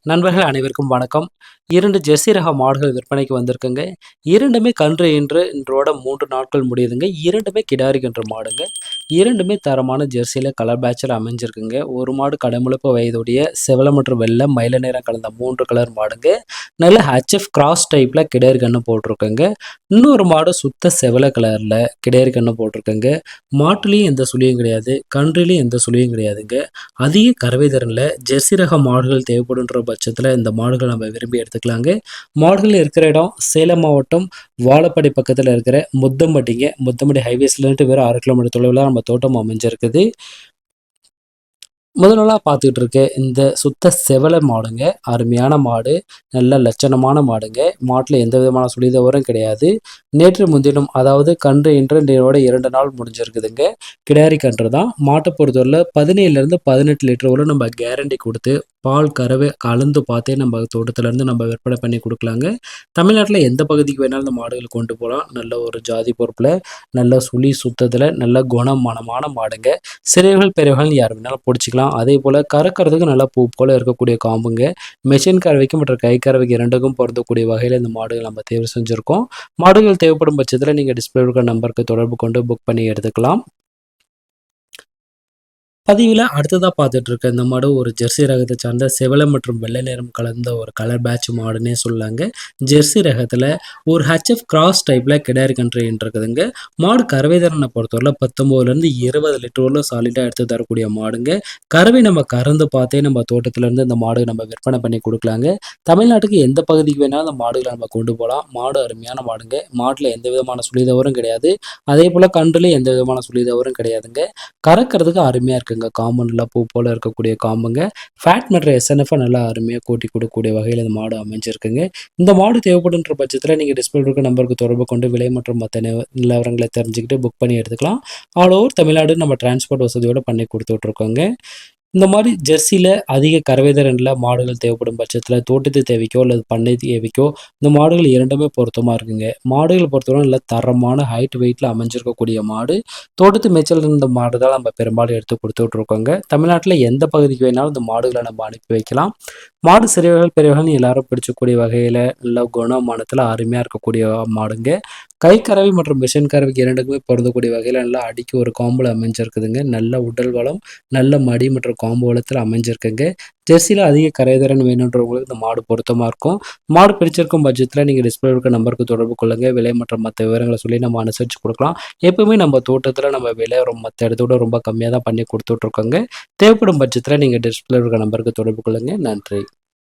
நண்பர்கள் அனைவருக்கும் வணக்கம். 2 ஜெர்சி ரக மாடுகள் விற்பனைக்கு வந்திருக்குங்க. 2மே கன்று இன்றோட 3 நாட்கள் முடியுதுங்க. 2மே கிடாரி கன்று மாடுங்க. 2மே தரமான ஜெர்சியில கலர் பேட்ச்ல அமைஞ்சிருக்குங்க. ஒரு மாடு கடைமுழுப்பு வயதுடைய செவல மற்றும் வெள்ளை, மயில நிறம் கலந்த 3 கலர் மாடுங்க. நல்ல ஹெச்எஃப் கிராஸ் டைப்ல கிடாரி கன்று போட்டிருக்குங்க. இன்னொரு மாடு சுத்த செவல கலர்ல கிடாரி கன்று போட்டிருக்குங்க. மாட்டுலயும் எந்த சுழியும் கிடையாது. கன்றுலயும் எந்த சுழியும் கிடையாதுங்க. அதிக கறவை திறன்ல ஜெர்சி ரக மாடுகள் தேவைப்படுன்ற பட்சத்தில் இந்த மாடுகள் நம்ம விரும்பி எடுத்துக்கலாங்க. மாடுகள் இருக்கிற இடம் சேலம் மாவட்டம் வாழப்பாடி பக்கத்தில் இருக்கிற முத்தம்பட்டிங்க. முத்தம்பட்டி ஹைவேஸ்லேருந்து வெறும் 6 கிலோமீட்டர் தொலைவில் நம்ம தோட்டம் அமைஞ்சிருக்குது. முதலா பார்த்துக்கிட்டு இருக்க இந்த சுத்த செவல மாடுங்க. அருமையான மாடு, நல்ல லட்சணமான மாடுங்க. மாட்டில் எந்த விதமான சுழிதவறும் கிடையாது. நேற்று முன்தினம் அதாவது கன்று இன்றோட 2 நாள் முடிஞ்சிருக்குதுங்க. கிடாரி கன்று தான். மாட்டை பொறுத்தவரையில் 17லேருந்து 18 லிட்டர் வரை நம்ம கேரண்டி கொடுத்து பால் கறவை கலந்து பார்த்தே நம்ம தோட்டத்துலேருந்து நம்ம விற்பனை பண்ணி கொடுக்கலாங்க. தமிழ்நாட்டில் எந்த பகுதிக்கு வேணாலும் இந்த மாடுகள் கொண்டு போகலாம். நல்ல ஒரு ஜாதி பொறுப்பில், நல்ல சுழி சுத்தத்தில், நல்ல குணமானமான மாடுங்க. சிறியவர்கள் பெரியவர்கள் யார் வேணாலும் பிடிச்சிக்கலாம். அதே போல் கறக்கிறதுக்கு நல்லா பூ போல் இருக்கக்கூடிய காம்புங்க. மெஷின் கறவைக்கு மற்றும் கை கறவைக்கு 2க்கும் பொருந்தக்கூடிய வகையில் இந்த மாடுகள் நம்ம தேர்வு செஞ்சுருக்கோம். மாடுகள் தேவைப்படும் பட்சத்தில் நீங்கள் டிஸ்பிளே இருக்கிற நம்பருக்கு தொடர்பு கொண்டு புக் பண்ணி எடுத்துக்கலாம். பதிவில் அடுத்ததாக பார்த்துட்டு இருக்க இந்த மாடு ஒரு ஜெர்சி ரகத்தை சார்ந்த செவலை மற்றும் வெள்ளை நிறம் கலந்த ஒரு கலர் பேட்ச் மாடுன்னே சொல்லாங்க. ஜெர்சி ரகத்தில் ஒரு ஹெச்எஃப் கிராஸ் டைப்பில் கிடாரி கன்று இருக்குதுங்க. மாடு கறவை தரனை பொறுத்தவரை 19லேருந்து 20 லிட்டர் வரலும் சாலிடாக எடுத்து தரக்கூடிய மாடுங்க. கறவை நம்ம கறந்து பார்த்தே நம்ம தோட்டத்திலேருந்து இந்த மாடு நம்ம விற்பனை பண்ணி கொடுக்கலாங்க. தமிழ்நாட்டுக்கு எந்த பகுதிக்கு வேணாலும் அந்த மாடுகளை நம்ம கொண்டு போகலாம். மாடு அருமையான மாடுங்க. மாட்டில் எந்த விதமான சுழிதவறும் கிடையாது. அதே போல் கன்றுலையும் எந்த விதமான சுழிதவறும் கிடையாதுங்க. கறக்கிறதுக்கு அருமையாக இருக்குங்க. காம்பவுண்டில் பூ போல் இருக்கக்கூடிய காம்புங்க. ஃபேட் மற்றும் எஸ்என்எஃப் நல்லா அருமையாக கூட்டி கொடுக்கக்கூடிய வகையில் இந்த மாடு அமைஞ்சிருக்குங்க. இந்த மாடு தேவைப்படுன்ற பட்சத்தில் நீங்கள் டிஸ்பிளே இருக்க நம்பருக்கு தொடர்பு கொண்டு விலை மற்றும் மற்ற நிலவரங்களை தெரிஞ்சுக்கிட்டு புக் பண்ணி எடுத்துக்கலாம். ஆல் ஓவர் தமிழ்நாடு நம்ம டிரான்ஸ்போர்ட் வசதியோடு பண்ணி கொடுத்துட்ருக்கோங்க. இந்த மாதிரி ஜெர்சியில் அதிக கறவை திறனில் மாடுகள் தேவைப்படும் பட்சத்தில் தோட்டத்து தேவைக்கோ அல்லது பண்ணை தேவைக்கோ இந்த மாடுகள் 2மே பொருத்தமாக இருக்குங்க. மாடுகள் பொறுத்தவரை நல்ல தரமான ஹைட் வெயிட்டில் அமைஞ்சிருக்கக்கூடிய மாடு. தோட்டத்து மேய்ச்சல் இருந்த மாடு தான் நம்ம பெரும்பாலும் எடுத்து கொடுத்துட்ருக்கோங்க. தமிழ்நாட்டில் எந்த பகுதிக்கு வேணாலும் இந்த மாடுகளை நம்ம அனுப்பி வைக்கலாம். மாடு சிறியவர்கள் பெரியவர்கள் எல்லாரும் பிடிச்சக்கூடிய வகையில் நல்ல குணமானத்தில் அருமையாக இருக்கக்கூடிய மாடுங்க. கை கறவை மற்றும் மிஷின் கறவைக்கு 2க்குமே பொருந்தக்கூடிய வகையில் நல்லா அடிக்கி ஒரு காம்பில் அமைஞ்சிருக்குதுங்க. நல்ல உடல் வளம், நல்ல மடி மற்றும் காம்பு வளத்தில் அமைஞ்சிருக்குங்க. ஜெர்சியில் அதிக கரைதிறன் வேணுன்றவங்களுக்கு இந்த மாடு பொருத்தமாக இருக்கும். மாடு பிடிச்சிருக்கும் பட்சத்தில் நீங்கள் டிஸ்பிளே இருக்க நம்பருக்கு தொடர்பு கொள்ளுங்கள். விலை மற்றும் மற்ற விவரங்களை சொல்லி நம்ம அனுசரித்து கொடுக்கலாம். எப்பவுமே நம்ம தோட்டத்தில் நம்ம விலை மற்ற இடத்தோட ரொம்ப கம்மியாக தான் பண்ணி கொடுத்துட்ருக்கோங்க. தேவைப்படும் பட்சத்தில் நீங்கள் டிஸ்பிளே இருக்க நம்பருக்கு தொடர்பு கொள்ளுங்கள். நன்றி.